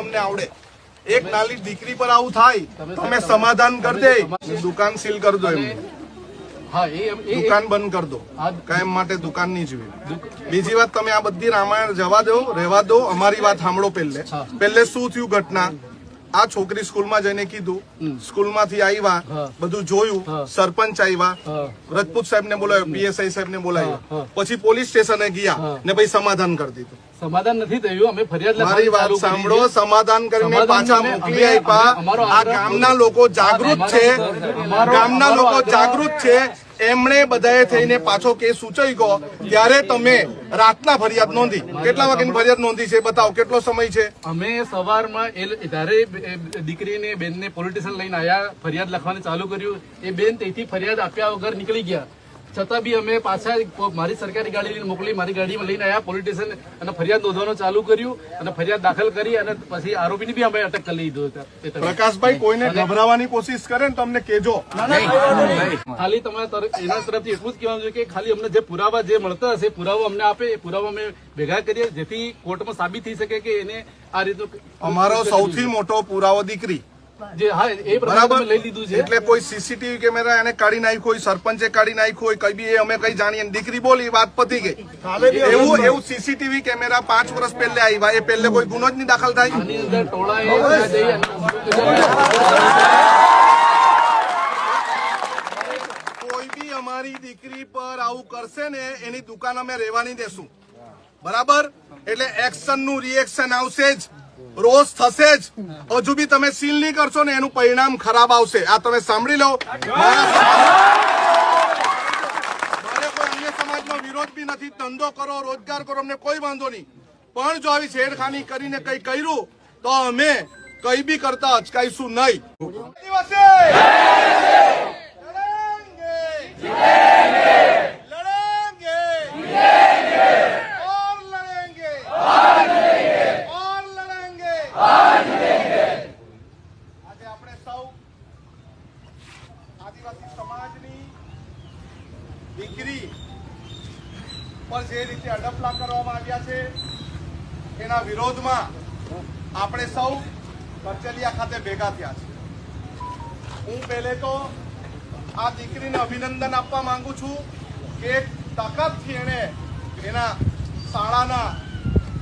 અમને આવડે એક નાની દીકરી પર આવું થાય તમે સમાધાન કરી દે, દુકાન સીલ કરી દો, એમ દુકાન બંધ કરી દો, કાયમ માટે દુકાન નહીં જોઈએ. બીજી વાત, તમે આ બધી રામાયણ જવા દો, રહેવા દો. અમારી વાત સાંભળો. પહેલે શું થયું ઘટના, આ છોકરી સ્કૂલમાં જઈને કીધું, સ્કૂલમાંથી આવ્યા, બધું જોયું, સરપંચ આવ્યા, રજપૂત સાહેબ ને બોલાવ્યો, પીએસઆઈ સાહેબ ને બોલાવ્યો, પછી પોલીસ સ્ટેશને ગયા ને ભાઈ સમાધાન કરી દીધું. સમાધાન નથી થયું, અમે ફરિયાદ મારી વાત સાંભળો. સમાધાન કરીને પાછા મોકલી આપ્યા. આ ગામના લોકો જાગૃત છે, ગામના લોકો જાગૃત છે. એમણે બધાએ થઈને પાછો કેસ સૂચવી ગયો ત્યારે તમે રાતના ફરિયાદ નોંધી. કેટલા વાગ્યાની ફરિયાદ નોંધી છે બતાવો, કેટલો સમય છે? અમે સવારમાં જ્યારે દીકરીને બેનને પોલિટિશિયન લઈને આવ્યા, ફરિયાદ લખવાનું ચાલુ કર્યું. એ બેન તેથી ફરિયાદ આપ્યા વગર નીકળી ગયા, છતાં બી અમે પાછા મારી સરકારી ગાડી લઈને મોકલી, મારી ગાડીમાં લઈને આવ્યા પોલિટિશિયન અને ફરિયાદ નોંધવાનું ચાલુ કર્યું અને ફરિયાદ દાખલ કરી અને પછી આરોપીની બી અમે અટક કરી લીધો. પ્રકાશભાઈ, કોઈને ગભરાવાની કોશિશ કરે ને તમને કેજો. ખાલી તમારે એના તરફથી એટલું જ કહેવાનું છે કે ખાલી અમને જે પુરાવા જે મળતા હશે પુરાવા અમને આપે, એ પુરાવા અમે ભેગા કરીએ જેથી કોર્ટમાં સાબિત થઈ શકે કે એને આ રીતનું. અમારો સૌથી મોટો પુરાવો દીકરી. બરાબર લઈ લીધું છે. એટલે કોઈ સીસીટીવી કેમેરા એને કાઢી નાખ્યો હોય, સરપંચે કાઢી નાખ્યો હોય, કઈ બી અમે કઈ જાણીએ. દીકરી બોલી, વાત પતી ગઈ. એવું સીસીટીવી કેમેરા 5 વર્ષ પહેલે આવ્યા, એ પહેલે કોઈ ગુનો જ નહીં દાખલ થાય. કોઈ બી અમારી દીકરી પર આવું કરશે ને એની દુકાન અમે રહેવા નહીં દેશું. બરાબર? એટલે એક્શન નું રિએક્શન આવશે જ, રોષ થશે જ. હજુ બી તમે સીલ નહીં કરશો ને એનું પરિણામ ખરાબ આવશે. આ તમે સાંભળી લો. મારે કોઈ અન્ય સમાજનો વિરોધ બી નથી. ધંધો કરો, રોજગાર કરો, અમને કોઈ વાંધો નહીં. પણ જો આવી છેડખાની કરીને કઈ કર્યું તો અમે કઈ બી કરતા અચકાઈશું નહીં. આદિવાસી સમાજની દીકરી પર જે રીતે અડપલા કરવામાં આવ્યા છે એના વિરોધમાં આપણે સૌ કરચલિયા ખાતે ભેગા થયા છે. હું પહેલે તો આ દીકરીને અભિનંદન આપવા માંગુ છું કે એક તાકાતથી એને એના શાળાના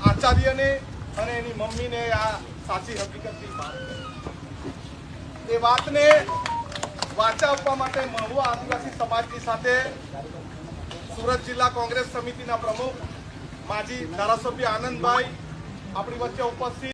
આચાર્યને અને એની મમ્મીને આ સાચી હકીકતની વાત એ વાતને વાચા આપવા માટે મહુવા આદિવાસી સમાજની સાથે સુરત જિલ્લા કોંગ્રેસ સમિતિના પ્રમુખ માજી ધારાસભ્ય આનંદભાઈ આપણી વચ્ચે ઉપસ્થિત.